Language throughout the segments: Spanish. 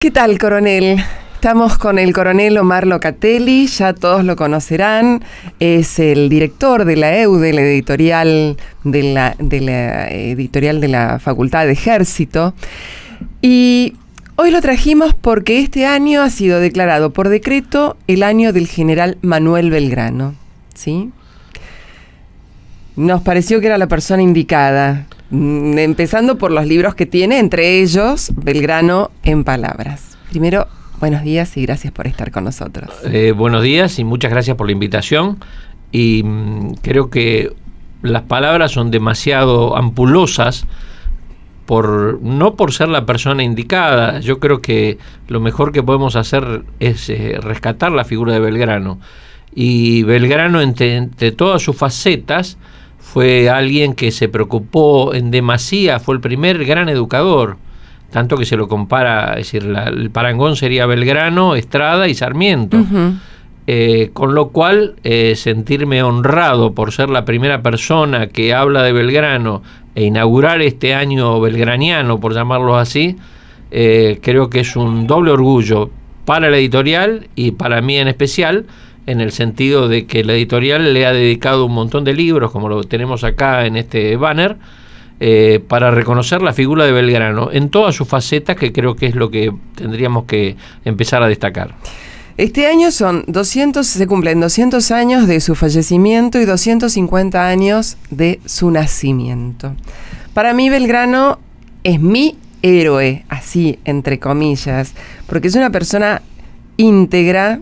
¿Qué tal, coronel? Estamos con el coronel Omar Locatelli, ya todos lo conocerán, es el director de la EUDE, la editorial de la Facultad de Ejército. Y hoy lo trajimos porque este año ha sido declarado por decreto el año del general Manuel Belgrano, ¿sí? Nos pareció que era la persona indicada, empezando por los libros que tiene, entre ellos Belgrano en palabras. Primero, buenos días y gracias por estar con nosotros. Buenos días y muchas gracias por la invitación. Y creo que las palabras son demasiado ampulosas, no por ser la persona indicada. Yo creo que lo mejor que podemos hacer es rescatar la figura de Belgrano. Y Belgrano, entre todas sus facetas, fue alguien que se preocupó en demasía, fue el primer gran educador, tanto que se lo compara, es decir, el parangón sería Belgrano, Estrada y Sarmiento. Con lo cual, sentirme honrado por ser la primera persona que habla de Belgrano e inaugurar este año belgraniano, por llamarlo así, creo que es un doble orgullo para la editorial y para mí en especial, en el sentido de que la editorial le ha dedicado un montón de libros, como lo tenemos acá en este banner, para reconocer la figura de Belgrano en todas sus facetas, que creo que es lo que tendríamos que empezar a destacar. Este año se cumplen 200 años de su fallecimiento y 250 años de su nacimiento. Para mí Belgrano es mi héroe, así entre comillas, porque es una persona íntegra,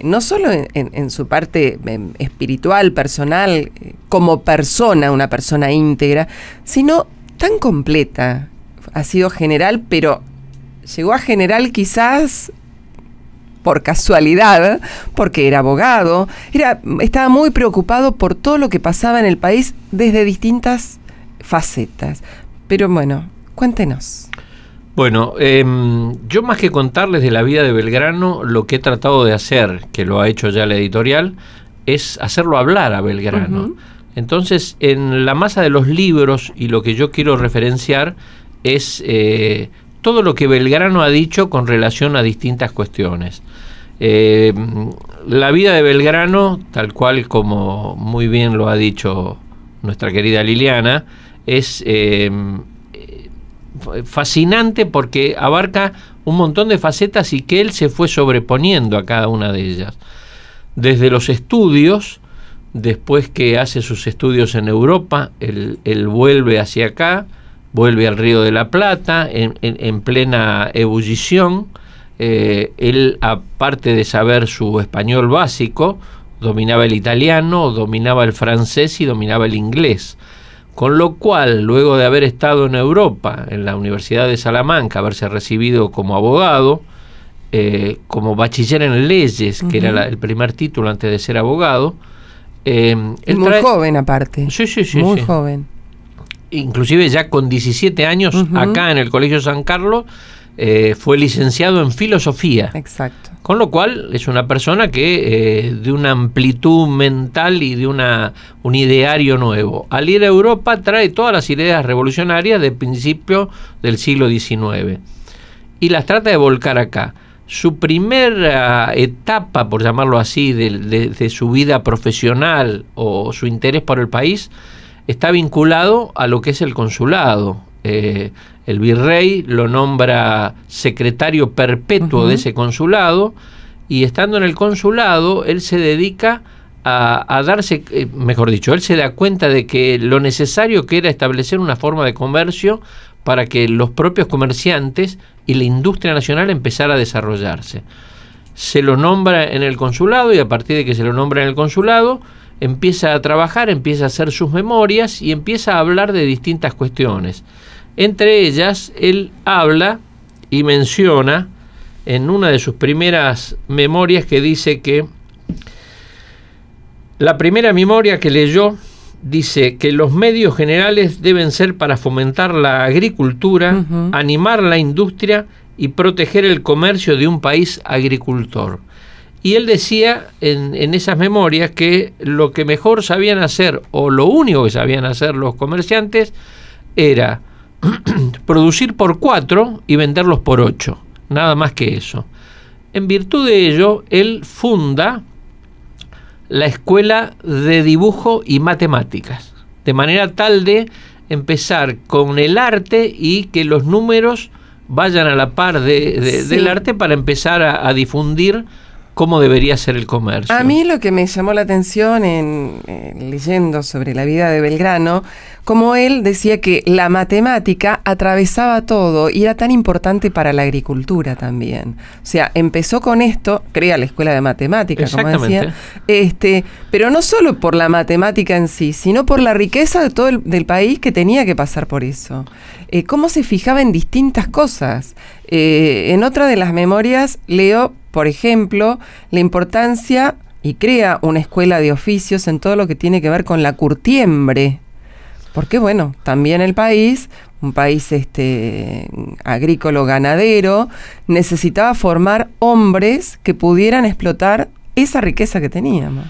no solo en su parte espiritual, personal, como persona, una persona íntegra, sino tan completa. Ha sido general, pero llegó a general quizás por casualidad, porque era abogado, estaba muy preocupado por todo lo que pasaba en el país desde distintas facetas. Pero bueno, cuéntenos. Bueno, yo más que contarles de la vida de Belgrano, lo que he tratado de hacer, que lo ha hecho ya la editorial, es hacerlo hablar a Belgrano. Entonces, en la masa de los libros, y lo que yo quiero referenciar es todo lo que Belgrano ha dicho con relación a distintas cuestiones. La vida de Belgrano, tal cual como muy bien lo ha dicho nuestra querida Liliana, es fascinante porque abarca un montón de facetas y que él se fue sobreponiendo a cada una de ellas. Desde los estudios, después que hace sus estudios en Europa, él vuelve hacia acá, vuelve al Río de la Plata, en plena ebullición. Él, aparte de saber su español básico, dominaba el italiano, dominaba el francés y dominaba el inglés. Con lo cual, luego de haber estado en Europa, en la Universidad de Salamanca, haberse recibido como abogado, como bachiller en leyes, que era el primer título antes de ser abogado. Muy joven aparte. Sí. Muy joven. Inclusive ya con 17 años, acá en el Colegio San Carlos, fue licenciado en filosofía. Exacto. Con lo cual es una persona que de una amplitud mental y de un ideario nuevo. Al ir a Europa trae todas las ideas revolucionarias del principio del siglo XIX y las trata de volcar acá. Su primera etapa, por llamarlo así, de su vida profesional o su interés por el país está vinculado a lo que es el consulado. El virrey lo nombra secretario perpetuo de ese consulado, y estando en el consulado él se dedica a darse, mejor dicho, él se da cuenta de que lo necesario que era establecer una forma de comercio para que los propios comerciantes y la industria nacional empezara a desarrollarse. Se lo nombra en el consulado, y a partir de que se lo nombra en el consulado empieza a trabajar, empieza a hacer sus memorias y empieza a hablar de distintas cuestiones. Entre ellas, él habla y menciona en una de sus primeras memorias que dice que la primera memoria que leyó dice que los medios generales deben ser para fomentar la agricultura, animar la industria y proteger el comercio de un país agricultor. Y él decía en esas memorias que lo que mejor sabían hacer, o lo único que sabían hacer los comerciantes, era producir por 4 y venderlos por 8. nada más que eso. En virtud de ello, él funda la Escuela de Dibujo y Matemáticas, de manera tal de empezar con el arte y que los números vayan a la par del arte para empezar a difundir cómo debería ser el comercio. A mí lo que me llamó la atención leyendo sobre la vida de Belgrano, como él decía que la matemática atravesaba todo y era tan importante para la agricultura también. O sea, empezó con esto, crea la escuela de matemáticas, como decía, pero no solo por la matemática en sí, sino por la riqueza de todo del país que tenía que pasar por eso. Cómo se fijaba en distintas cosas. En otra de las memorias leo, por ejemplo, la importancia y crea una escuela de oficios en todo lo que tiene que ver con la curtiembre. Porque, bueno, también el país, un país agrícola ganadero, necesitaba formar hombres que pudieran explotar esa riqueza que teníamos.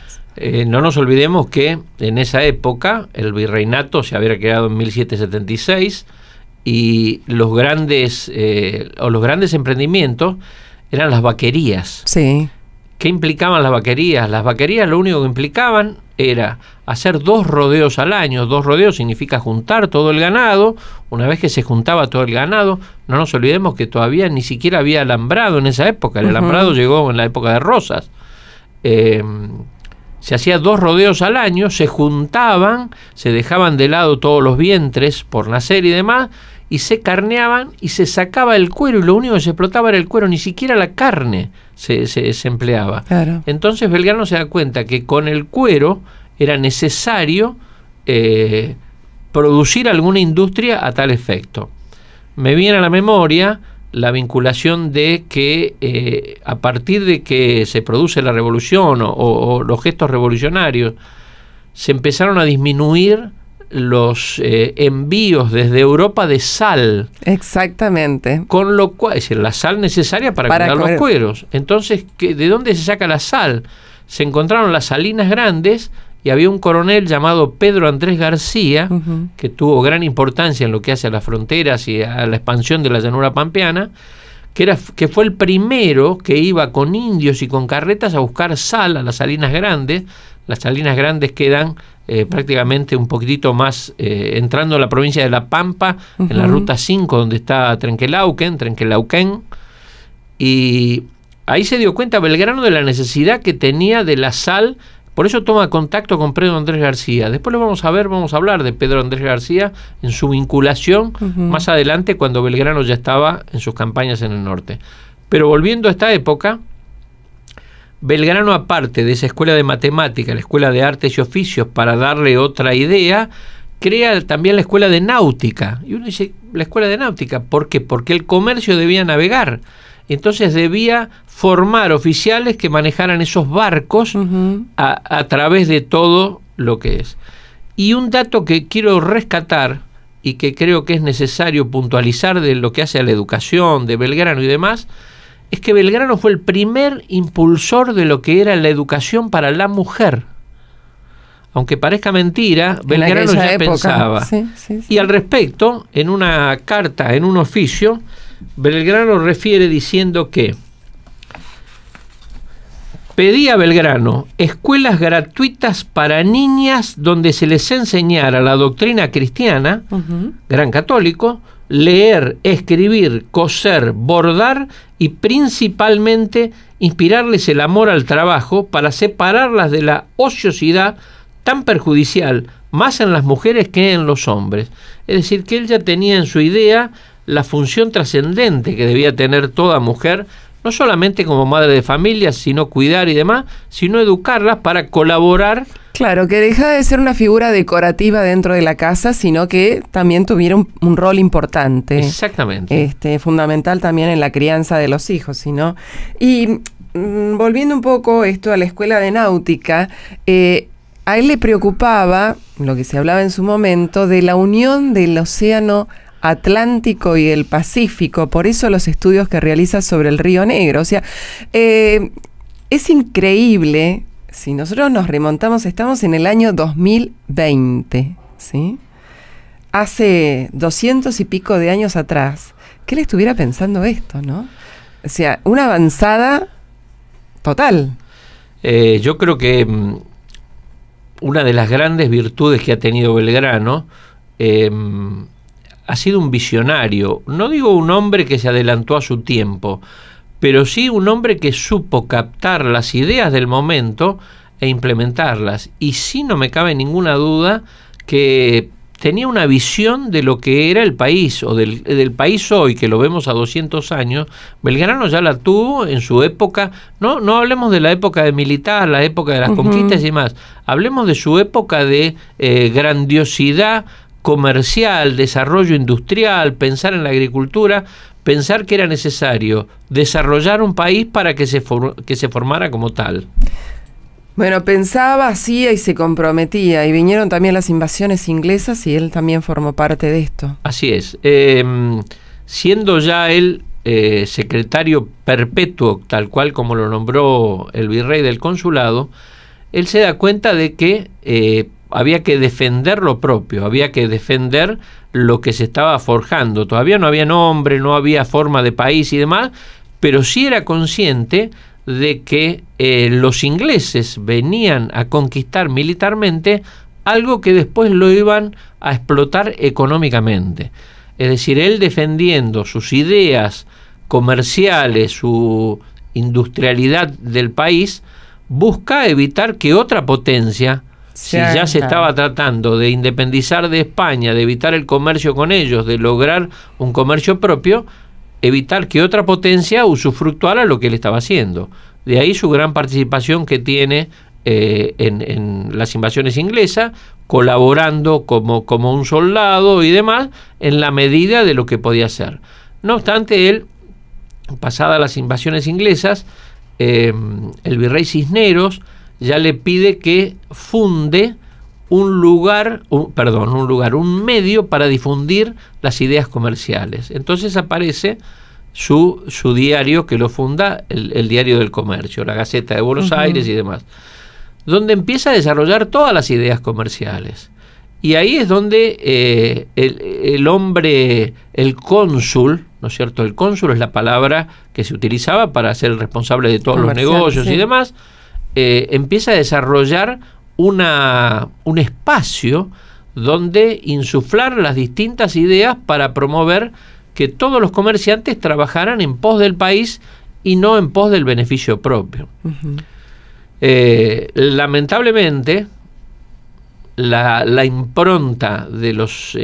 No nos olvidemos que en esa época el virreinato se había creado en 1776 y los grandes emprendimientos eran las vaquerías. Sí. ¿Qué implicaban las vaquerías? Las vaquerías lo único que implicaban era hacer 2 rodeos al año. 2 rodeos significa juntar todo el ganado. Una vez que se juntaba todo el ganado, no nos olvidemos que todavía ni siquiera había alambrado en esa época. El alambrado llegó en la época de Rosas. Se hacía 2 rodeos al año, se juntaban, se dejaban de lado todos los vientres por nacer y demás, y se carneaban y se sacaba el cuero, y lo único que se explotaba era el cuero, ni siquiera la carne se empleaba. Claro. Entonces Belgrano se da cuenta que con el cuero era necesario producir alguna industria a tal efecto. Me viene a la memoria la vinculación de que a partir de que se produce la revolución o los gestos revolucionarios, se empezaron a disminuir los envíos desde Europa de sal. Exactamente. Con lo cual, es decir, la sal necesaria para cuidar los cueros. Entonces, ¿de dónde se saca la sal? Se encontraron las salinas grandes y había un coronel llamado Pedro Andrés García, que tuvo gran importancia en lo que hace a las fronteras y a la expansión de la llanura pampeana, que fue el primero que iba con indios y con carretas a buscar sal a las salinas grandes. Las salinas grandes quedan prácticamente un poquitito más entrando a la provincia de La Pampa, en la ruta 5, donde está Trenquelauquén, y ahí se dio cuenta Belgrano de la necesidad que tenía de la sal. Por eso toma contacto con Pedro Andrés García. Después lo vamos a hablar de Pedro Andrés García en su vinculación más adelante, cuando Belgrano ya estaba en sus campañas en el norte. Pero volviendo a esta época, Belgrano, aparte de esa escuela de matemática, la escuela de artes y oficios, para darle otra idea, crea también la escuela de náutica. Y uno dice, la escuela de náutica, ¿por qué? Porque el comercio debía navegar. Entonces debía formar oficiales que manejaran esos barcos a través de todo lo que es. Y un dato que quiero rescatar y que creo que es necesario puntualizar de lo que hace a la educación de Belgrano y demás, es que Belgrano fue el primer impulsor de lo que era la educación para la mujer. Aunque parezca mentira, Belgrano ya pensaba. Sí. Y al respecto, en una carta, en un oficio, Belgrano refiere diciendo que pedía a Belgrano escuelas gratuitas para niñas donde se les enseñara la doctrina cristiana, gran católico, leer, escribir, coser, bordar y principalmente inspirarles el amor al trabajo para separarlas de la ociosidad tan perjudicial más en las mujeres que en los hombres. Es decir, que él ya tenía en su idea la función trascendente que debía tener toda mujer, no solamente como madre de familia, sino cuidar y demás, sino educarlas para colaborar. Claro, que deja de ser una figura decorativa dentro de la casa, sino que también tuviera un rol importante. Exactamente. Fundamental también en la crianza de los hijos, ¿no? Y volviendo un poco esto a la escuela de náutica, a él le preocupaba, lo que se hablaba en su momento, de la unión del océano Atlántico y el Pacífico, por eso los estudios que realiza sobre el Río Negro. O sea, es increíble, si nosotros nos remontamos, estamos en el año 2020, ¿sí? Hace 200 y pico de años atrás, que él estuviera pensando esto, ¿no? O sea, una avanzada total. Yo creo que una de las grandes virtudes que ha tenido Belgrano ha sido un visionario. No digo un hombre que se adelantó a su tiempo, pero sí un hombre que supo captar las ideas del momento e implementarlas. Y sí, no me cabe ninguna duda que tenía una visión de lo que era el país, o del país hoy, que lo vemos a 200 años. Belgrano ya la tuvo en su época. No hablemos de la época de militar, la época de las conquistas y demás. Hablemos de su época de grandiosidad comercial, desarrollo industrial, pensar en la agricultura, pensar que era necesario desarrollar un país para que se formara como tal. Bueno, pensaba, hacía y se comprometía, y vinieron también las invasiones inglesas y él también formó parte de esto. Así es. Siendo ya él secretario perpetuo, tal cual como lo nombró el virrey del consulado, él se da cuenta de que había que defender lo propio, había que defender lo que se estaba forjando. Todavía no había nombre, no había forma de país y demás, pero sí era consciente de que los ingleses venían a conquistar militarmente algo que después lo iban a explotar económicamente. Es decir, él defendiendo sus ideas comerciales, su industrialidad del país, busca evitar que otra potencia, si ya se estaba tratando de independizar de España, de evitar el comercio con ellos, de lograr un comercio propio, evitar que otra potencia usufructuara lo que él estaba haciendo. De ahí su gran participación que tiene en las invasiones inglesas, colaborando como un soldado y demás, en la medida de lo que podía hacer. No obstante, él, pasadas las invasiones inglesas, el virrey Cisneros ya le pide que funde un medio para difundir las ideas comerciales. Entonces aparece su diario, que lo funda, el Diario del Comercio, la Gaceta de Buenos Aires y demás, donde empieza a desarrollar todas las ideas comerciales. Y ahí es donde el hombre, el cónsul, ¿no es cierto? El cónsul es la palabra que se utilizaba para ser el responsable de todos los negocios y demás, empieza a desarrollar un espacio donde insuflar las distintas ideas para promover que todos los comerciantes trabajaran en pos del país y no en pos del beneficio propio. Lamentablemente, la impronta de los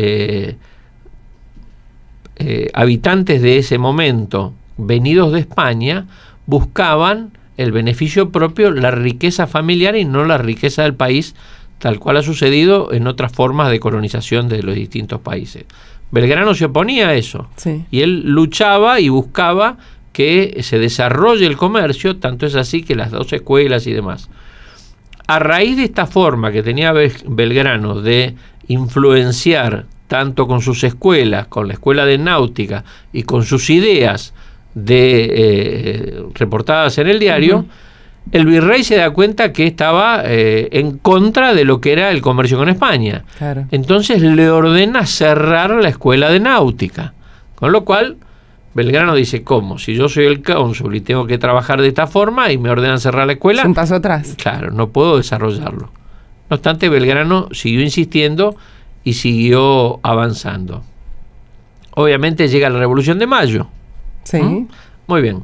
habitantes de ese momento, venidos de España, buscaban el beneficio propio, la riqueza familiar y no la riqueza del país, tal cual ha sucedido en otras formas de colonización de los distintos países. Belgrano se oponía a eso, y él luchaba y buscaba que se desarrolle el comercio, tanto es así que las 2 escuelas y demás. A raíz de esta forma que tenía Belgrano de influenciar tanto con sus escuelas, con la escuela de náutica y con sus ideas reportadas en el diario, el virrey se da cuenta que estaba en contra de lo que era el comercio con España. Claro. Entonces le ordena cerrar la escuela de náutica, con lo cual Belgrano dice, ¿cómo? Si yo soy el cónsul y tengo que trabajar de esta forma y me ordenan cerrar la escuela, es un paso atrás. Claro, no puedo desarrollarlo. No obstante, Belgrano siguió insistiendo y siguió avanzando. Obviamente llega la Revolución de Mayo. Sí. Muy bien.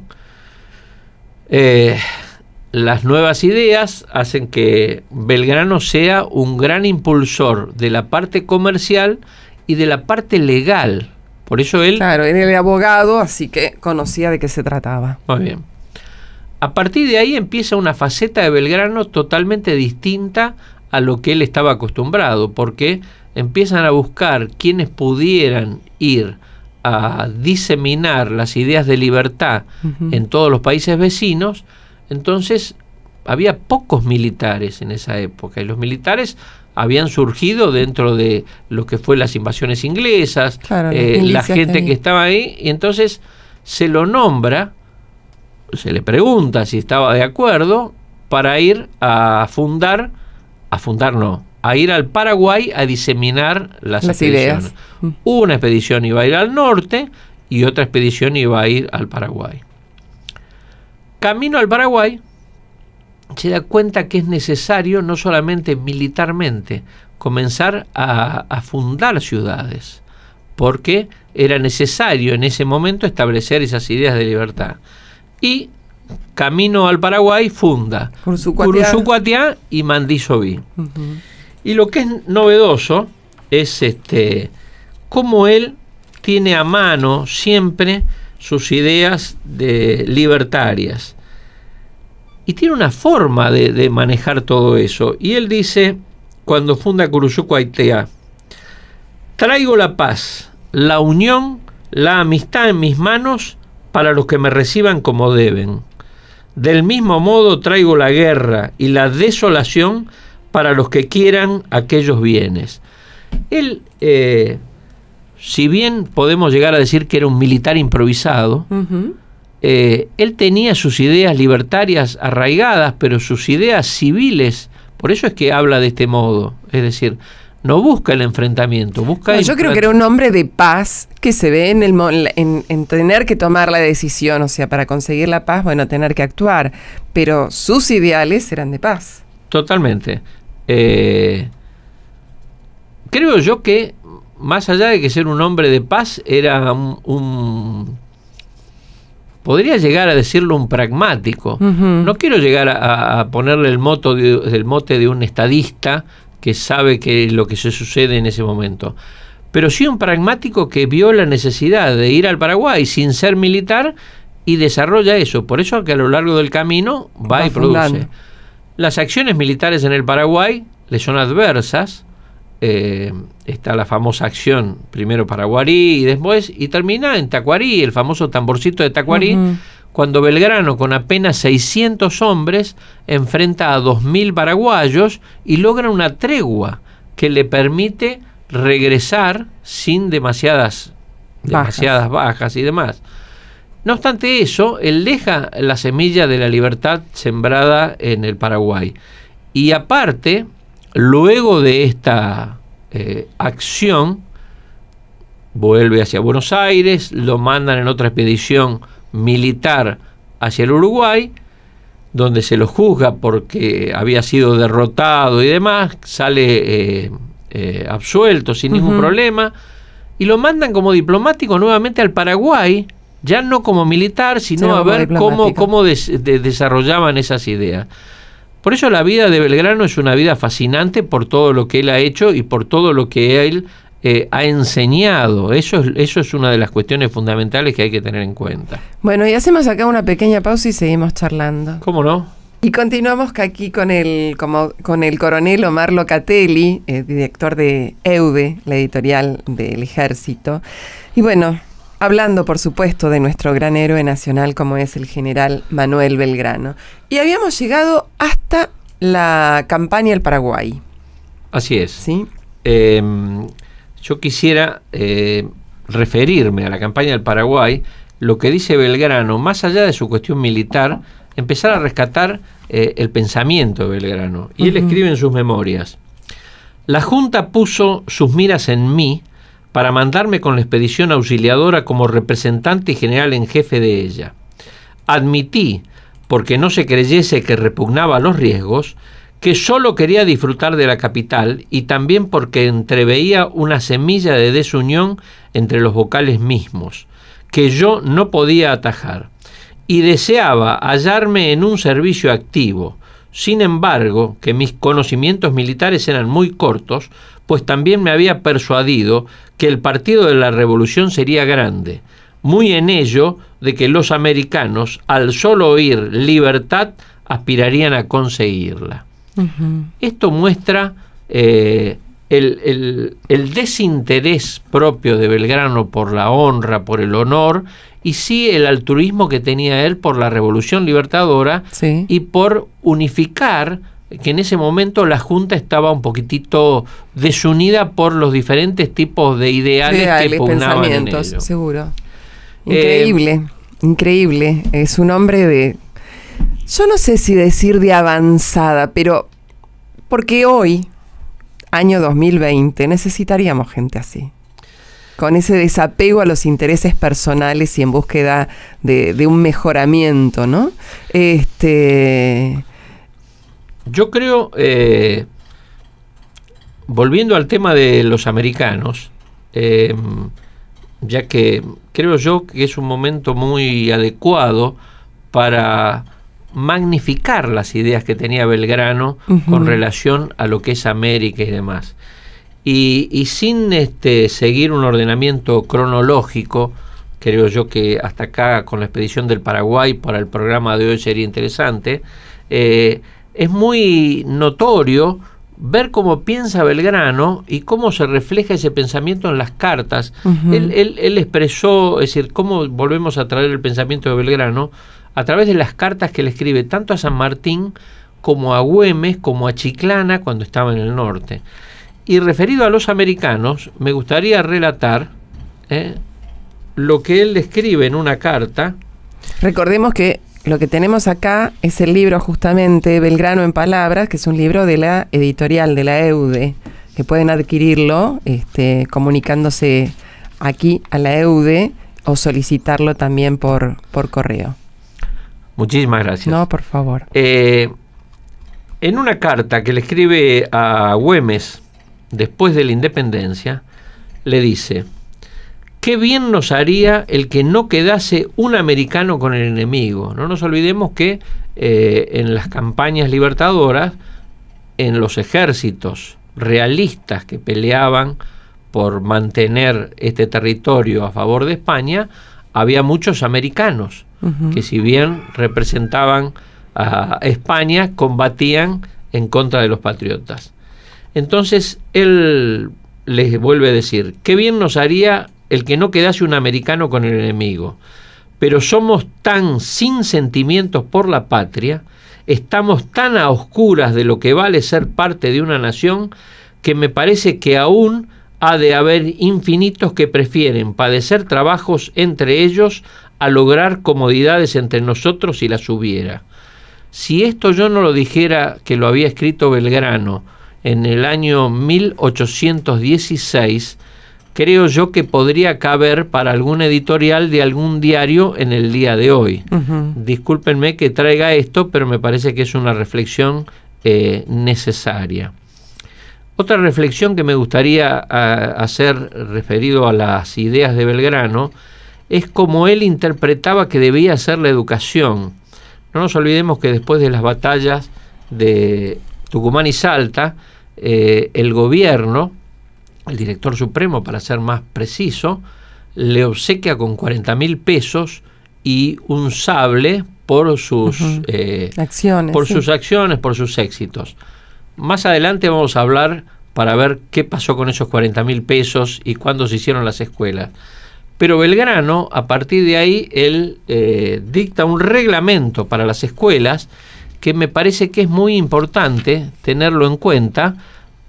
Las nuevas ideas hacen que Belgrano sea un gran impulsor de la parte comercial y de la parte legal. Por eso él... Claro, era el abogado, así que conocía de qué se trataba. Muy bien. A partir de ahí empieza una faceta de Belgrano totalmente distinta a lo que él estaba acostumbrado, porque empiezan a buscar quienes pudieran ir a diseminar las ideas de libertad en todos los países vecinos. Entonces había pocos militares en esa época, y los militares habían surgido dentro de lo que fue las invasiones inglesas, claro, la gente que estaba ahí, y entonces se lo nombra, se le pregunta si estaba de acuerdo para ir a ir al Paraguay a diseminar las expediciones. Ideas. Una expedición iba a ir al norte y otra expedición iba a ir al Paraguay. camino al Paraguay, se da cuenta que es necesario, no solamente militarmente, comenzar a fundar ciudades, porque era necesario en ese momento establecer esas ideas de libertad. Y camino al Paraguay funda Curuzucuatiá y Mandisoví. Y lo que es novedoso es cómo él tiene a mano siempre sus ideas libertarias. Y tiene una forma de manejar todo eso. Y él dice, cuando funda Curuzucuatiá: traigo la paz, la unión, la amistad en mis manos para los que me reciban como deben. Del mismo modo traigo la guerra y la desolación para los que quieran aquellos bienes. Él, si bien podemos llegar a decir que era un militar improvisado, él tenía sus ideas libertarias arraigadas, pero sus ideas civiles, por eso es que habla de este modo, es decir, no busca el enfrentamiento, busca... No, yo creo que era un hombre de paz que se ve en tener que tomar la decisión, o sea, para conseguir la paz, bueno, tener que actuar, pero sus ideales eran de paz. Totalmente. Creo yo que, más allá de que ser un hombre de paz, era podría llegar a decirlo un pragmático. No quiero llegar a ponerle el mote de un estadista que sabe que lo que se sucede en ese momento, pero sí un pragmático que vio la necesidad de ir al Paraguay sin ser militar y desarrolla eso. Por eso que a lo largo del camino va y produce. Las acciones militares en el Paraguay le son adversas. Está la famosa acción, primero Paraguarí y después, y termina en Tacuarí, el famoso tamborcito de Tacuarí, cuando Belgrano, con apenas 600 hombres, enfrenta a 2.000 paraguayos y logra una tregua que le permite regresar sin demasiadas bajas y demás. No obstante eso, él deja la semilla de la libertad sembrada en el Paraguay. Y aparte, luego de esta acción, vuelve hacia Buenos Aires, lo mandan en otra expedición militar hacia el Uruguay, donde se lo juzga porque había sido derrotado y demás, sale absuelto sin ningún problema, y lo mandan como diplomático nuevamente al Paraguay, ya no como militar, sino a ver cómo desarrollaban esas ideas. Por eso la vida de Belgrano es una vida fascinante por todo lo que él ha hecho y por todo lo que él ha enseñado. Eso es una de las cuestiones fundamentales que hay que tener en cuenta. Bueno, y hacemos acá una pequeña pausa y seguimos charlando. ¿Cómo no? Y continuamos aquí con el coronel Omar Locatelli, director de EUDE, la editorial del Ejército. Y bueno, hablando, por supuesto, de nuestro gran héroe nacional como es el general Manuel Belgrano. Y habíamos llegado hasta la campaña del Paraguay. Así es. ¿Sí? Yo quisiera referirme a la campaña del Paraguay, lo que dice Belgrano, más allá de su cuestión militar, empezar a rescatar el pensamiento de Belgrano. Y él escribe en sus memorias: la Junta puso sus miras en mí para mandarme con la expedición auxiliadora como representante y general en jefe de ella. Admití, porque no se creyese que repugnaba a los riesgos, que solo quería disfrutar de la capital y también porque entreveía una semilla de desunión entre los vocales mismos, que yo no podía atajar, y deseaba hallarme en un servicio activo. Sin embargo, que mis conocimientos militares eran muy cortos, pues también me había persuadido que el partido de la revolución sería grande, muy en ello de que los americanos, al solo oír libertad, aspirarían a conseguirla. Esto muestra el desinterés propio de Belgrano por la honra, por el honor, y sí el altruismo que tenía él por la revolución libertadora, sí, y por unificar, que en ese momento la Junta estaba un poquitito desunida por los diferentes tipos de ideales que pugnaban en ello. Seguro. Increíble, increíble. Es un hombre de... Yo no sé si decir de avanzada, pero porque hoy, año 2020, necesitaríamos gente así. Con ese desapego a los intereses personales y en búsqueda de un mejoramiento, ¿no? Yo creo, volviendo al tema de los americanos, ya que creo yo que es un momento muy adecuado para magnificar las ideas que tenía Belgrano con relación a lo que es América y demás. Y sin seguir un ordenamiento cronológico, creo yo que hasta acá con la expedición del Paraguay para el programa de hoy sería interesante, es muy notorio ver cómo piensa Belgrano y cómo se refleja ese pensamiento en las cartas. Él expresó, es decir, cómo volvemos a traer el pensamiento de Belgrano a través de las cartas que le escribe tanto a San Martín como a Güemes, como a Chiclana cuando estaba en el norte. Y referido a los americanos, me gustaría relatar lo que él escribe en una carta. Recordemos que lo que tenemos acá es el libro justamente Belgrano en Palabras, que es un libro de la editorial de la EUDE, que pueden adquirirlo comunicándose aquí a la EUDE o solicitarlo también por correo. Muchísimas gracias. No, por favor. En una carta que le escribe a Güemes después de la independencia, le dice: qué bien nos haría el que no quedase un americano con el enemigo. No nos olvidemos que en las campañas libertadoras, en los ejércitos realistas que peleaban por mantener este territorio a favor de España, había muchos americanos que, si bien representaban a España, combatían en contra de los patriotas. Entonces él les vuelve a decir: qué bien nos haría el que no quedase un americano con el enemigo, pero somos tan sin sentimientos por la patria, estamos tan a oscuras de lo que vale ser parte de una nación, que me parece que aún ha de haber infinitos que prefieren padecer trabajos entre ellos a lograr comodidades entre nosotros si las hubiera. Si esto yo no lo dijera, que lo había escrito Belgrano en el año 1816, creo yo que podría caber para algún editorial de algún diario en el día de hoy. Discúlpenme que traiga esto, pero me parece que es una reflexión necesaria. Otra reflexión que me gustaría hacer referido a las ideas de Belgrano es cómo él interpretaba que debía ser la educación. No nos olvidemos que después de las batallas de Tucumán y Salta, el gobierno, el director supremo, para ser más preciso, le obsequia con 40.000 pesos y un sable por sus acciones, sus acciones, por sus éxitos. Más adelante vamos a hablar para ver qué pasó con esos 40.000 pesos y cuándo se hicieron las escuelas. Pero Belgrano, a partir de ahí, él dicta un reglamento para las escuelas que me parece que es muy importante tenerlo en cuenta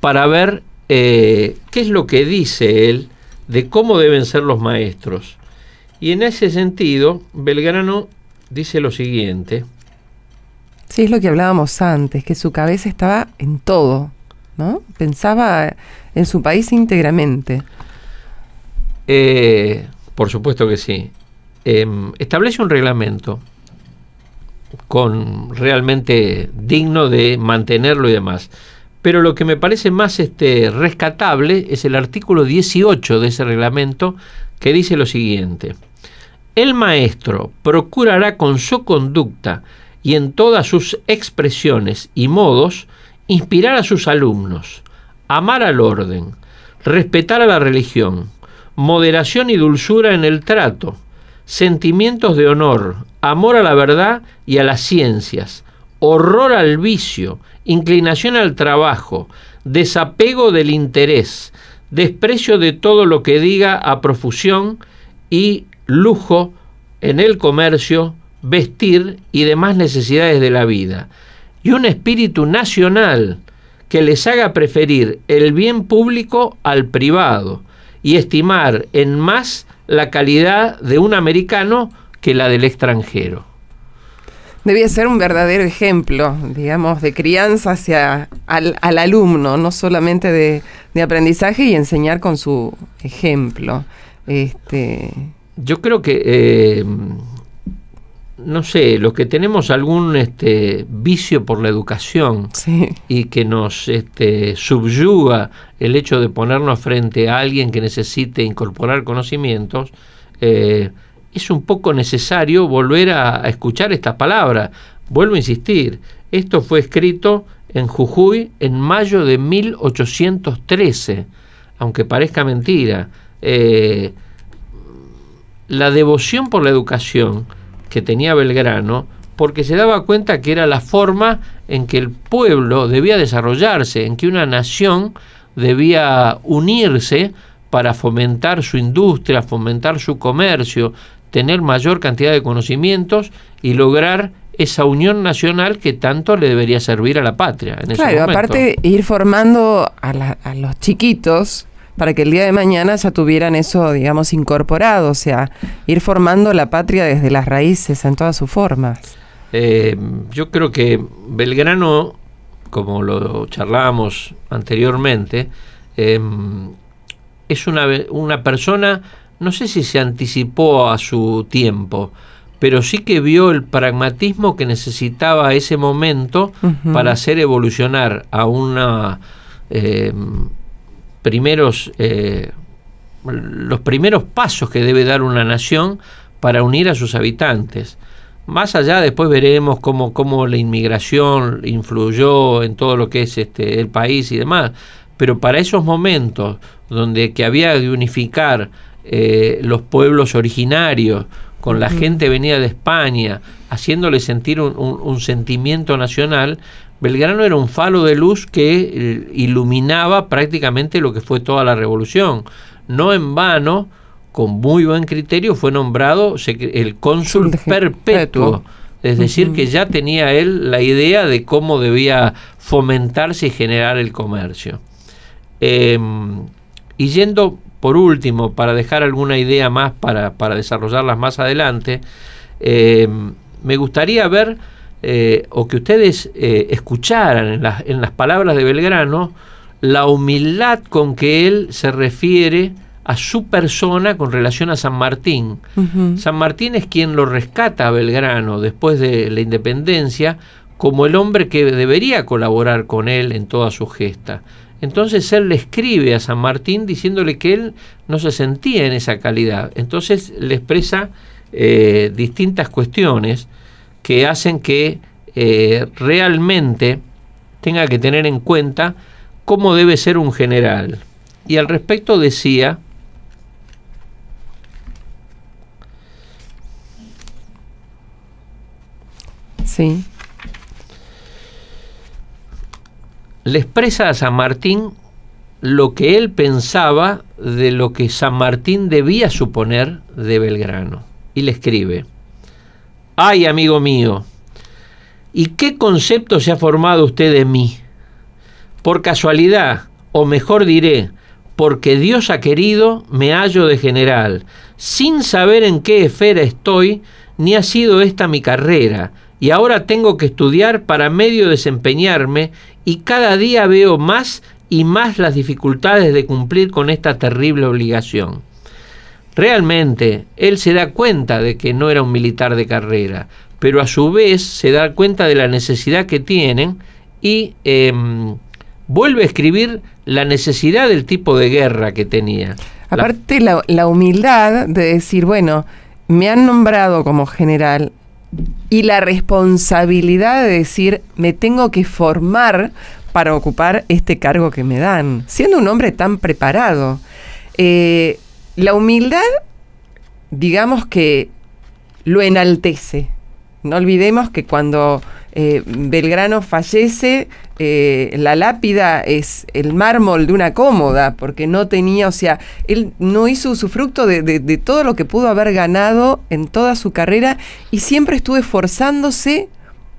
para ver qué es lo que dice él de cómo deben ser los maestros. Y en ese sentido, Belgrano dice lo siguiente. Sí, es lo que hablábamos antes, que su cabeza estaba en todo, ¿no? Pensaba en su país íntegramente. Por supuesto que sí. Establece un reglamento realmente digno de mantenerlo y demás. Pero lo que me parece más rescatable es el artículo 18 de ese reglamento, que dice lo siguiente: el maestro procurará con su conducta y en todas sus expresiones y modos inspirar a sus alumnos, amar al orden, respetar a la religión, moderación y dulzura en el trato, sentimientos de honor, amor a la verdad y a las ciencias, horror al vicio, inclinación al trabajo, desapego del interés, desprecio de todo lo que diga a profusión y lujo en el comercio, vestir y demás necesidades de la vida, y un espíritu nacional que les haga preferir el bien público al privado y estimar en más la calidad de un americano que la del extranjero. Debía ser un verdadero ejemplo, digamos, de crianza hacia al alumno, no solamente de aprendizaje, y enseñar con su ejemplo. Yo creo que, no sé, los que tenemos algún vicio por la educación, sí, y que nos subyuga el hecho de ponernos frente a alguien que necesite incorporar conocimientos, es un poco necesario volver a escuchar estas palabras. Vuelvo a insistir, esto fue escrito en Jujuy en mayo de 1813, aunque parezca mentira. La devoción por la educación que tenía Belgrano, porque se daba cuenta que era la forma en que el pueblo debía desarrollarse, en que una nación debía unirse para fomentar su industria, fomentar su comercio, tener mayor cantidad de conocimientos y lograr esa unión nacional que tanto le debería servir a la patria en ese momento. Aparte ir formando a los chiquitos para que el día de mañana ya tuvieran eso, digamos, incorporado, o sea, ir formando la patria desde las raíces en todas sus formas. Yo creo que Belgrano, como lo charlábamos anteriormente, es una persona, no sé si se anticipó a su tiempo, pero sí que vio el pragmatismo que necesitaba ese momento para hacer evolucionar a una los primeros pasos que debe dar una nación para unir a sus habitantes. Más allá, después veremos cómo la inmigración influyó en todo lo que es el país y demás, pero para esos momentos donde que había que unificar los pueblos originarios con la gente venida de España, haciéndole sentir un sentimiento nacional, Belgrano era un faro de luz que iluminaba prácticamente lo que fue toda la revolución. No en vano, con muy buen criterio, fue nombrado el cónsul perpetuo, es decir, que ya tenía él la idea de cómo debía fomentarse y generar el comercio. Y yendo por último, para dejar alguna idea más para desarrollarlas más adelante, me gustaría ver o que ustedes escucharan en las palabras de Belgrano la humildad con que él se refiere a su persona con relación a San Martín. San Martín es quien lo rescata a Belgrano después de la independencia como el hombre que debería colaborar con él en toda su gesta. Entonces él le escribe a San Martín diciéndole que él no se sentía en esa calidad. Entonces le expresa distintas cuestiones que hacen que realmente tenga que tener en cuenta cómo debe ser un general. Y al respecto decía: sí. Le expresa a San Martín lo que él pensaba de lo que San Martín debía suponer de Belgrano. Y le escribe: ¡ay, amigo mío! ¿Y qué concepto se ha formado usted de mí? Por casualidad, o mejor diré, porque Dios ha querido, me hallo de general, sin saber en qué esfera estoy, ni ha sido esta mi carrera, y ahora tengo que estudiar para medio desempeñarme, y cada día veo más y más las dificultades de cumplir con esta terrible obligación. Realmente, él se da cuenta de que no era un militar de carrera, pero a su vez se da cuenta de la necesidad que tienen y vuelve a escribir la necesidad del tipo de guerra que tenía. Aparte la humildad de decir, bueno, me han nombrado como general, y la responsabilidad de decir, me tengo que formar para ocupar este cargo que me dan, siendo un hombre tan preparado. La humildad, digamos que lo enaltece. No olvidemos que cuando Belgrano fallece, la lápida es el mármol de una cómoda, porque no tenía, o sea, él no hizo usufructo de todo lo que pudo haber ganado en toda su carrera, y siempre estuvo esforzándose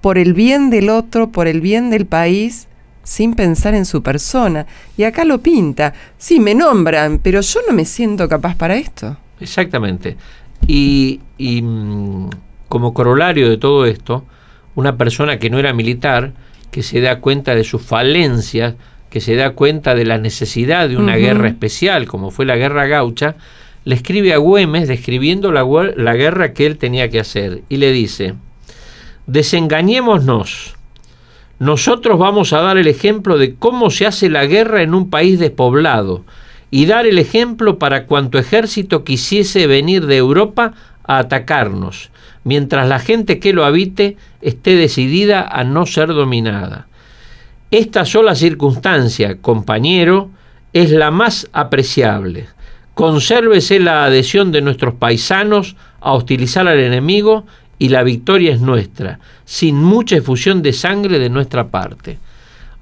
por el bien del otro, por el bien del país, sin pensar en su persona. Y acá lo pinta: sí, me nombran, pero yo no me siento capaz para esto. Exactamente. Y como corolario de todo esto, una persona que no era militar, que se da cuenta de sus falencias, que se da cuenta de la necesidad de una guerra especial, como fue la Guerra Gaucha, le escribe a Güemes describiendo la guerra que él tenía que hacer, y le dice: desengañémonos, nosotros vamos a dar el ejemplo de cómo se hace la guerra en un país despoblado, y dar el ejemplo para cuanto ejército quisiese venir de Europa a atacarnos, mientras la gente que lo habite esté decidida a no ser dominada. Esta sola circunstancia, compañero, es la más apreciable. Consérvese la adhesión de nuestros paisanos a hostilizar al enemigo y la victoria es nuestra, sin mucha efusión de sangre de nuestra parte.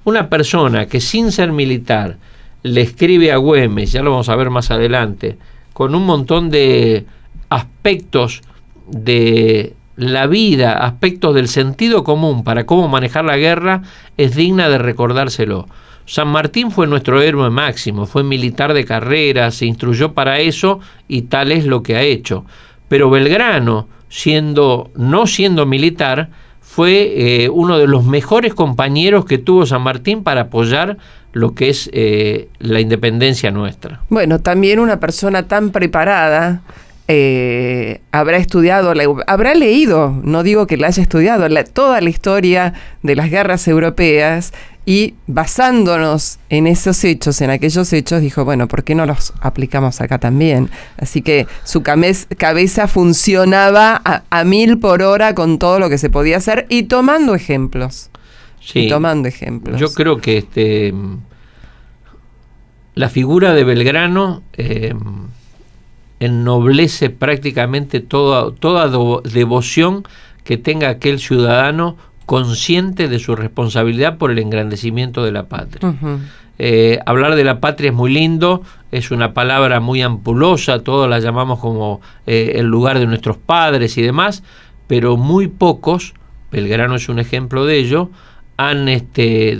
Una persona que sin ser militar le escribe a Güemes, ya lo vamos a ver más adelante, con un montón de aspectos de la vida, aspectos del sentido común para cómo manejar la guerra, es digna de recordárselo. San Martín fue nuestro héroe máximo, fue militar de carrera, se instruyó para eso y tal es lo que ha hecho. Pero Belgrano, no siendo militar, fue uno de los mejores compañeros que tuvo San Martín para apoyar lo que es la independencia nuestra. Bueno, también una persona tan preparada habrá estudiado, habrá leído, no digo que la haya estudiado, toda la historia de las guerras europeas, y basándonos en esos hechos, en aquellos hechos, dijo, bueno, ¿por qué no los aplicamos acá también? Así que su cabeza funcionaba a 1000 por hora con todo lo que se podía hacer y tomando ejemplos. Sí, tomando ejemplos. Yo creo que la figura de Belgrano ennoblece prácticamente toda devoción que tenga aquel ciudadano consciente de su responsabilidad por el engrandecimiento de la patria. Hablar de la patria es muy lindo, es una palabra muy ampulosa, todos la llamamos como el lugar de nuestros padres y demás, pero muy pocos, Belgrano es un ejemplo de ello, han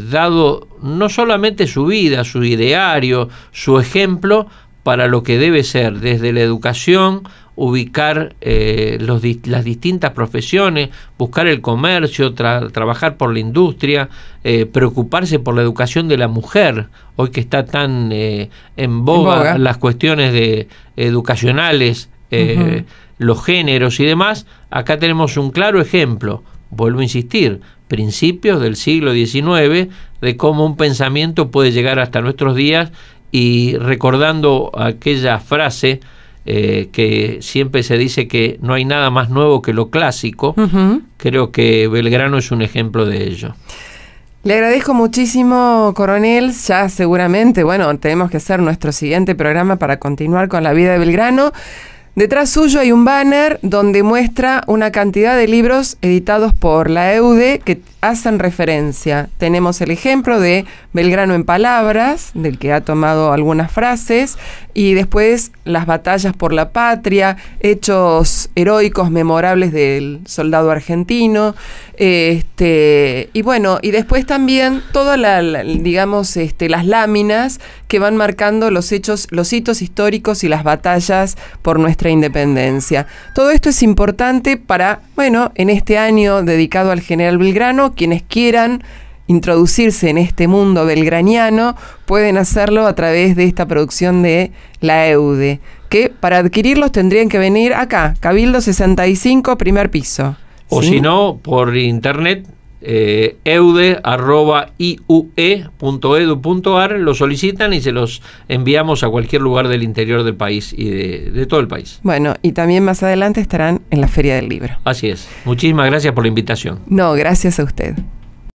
dado no solamente su vida, su ideario, su ejemplo para lo que debe ser desde la educación, ubicar las distintas profesiones, buscar el comercio, trabajar por la industria, preocuparse por la educación de la mujer, hoy que está tan en boga las cuestiones educacionales, los géneros y demás. Acá tenemos un claro ejemplo, vuelvo a insistir, principios del siglo XIX, de cómo un pensamiento puede llegar hasta nuestros días, y recordando aquella frase que siempre se dice que no hay nada más nuevo que lo clásico, creo que Belgrano es un ejemplo de ello. Le agradezco muchísimo, coronel. Ya seguramente, bueno, tenemos que hacer nuestro siguiente programa para continuar con la vida de Belgrano. Detrás suyo hay un banner donde muestra una cantidad de libros editados por la EUDE que hacen referencia. Tenemos el ejemplo de Belgrano en palabras, del que ha tomado algunas frases, y después las batallas por la patria, hechos heroicos memorables del soldado argentino, y bueno, y después también todas digamos, las láminas que van marcando los hitos históricos y las batallas por nuestra independencia. Todo esto es importante para, bueno, en este año dedicado al general Belgrano, quienes quieran introducirse en este mundo belgraniano pueden hacerlo a través de esta producción de la EUDE, que para adquirirlos tendrían que venir acá, Cabildo 65, primer piso. O si no, por internet, eude@iue.edu.ar, lo solicitan y se los enviamos a cualquier lugar del interior del país y de todo el país. Bueno, y también más adelante estarán en la Feria del Libro. Así es. Muchísimas gracias por la invitación. No, gracias a usted.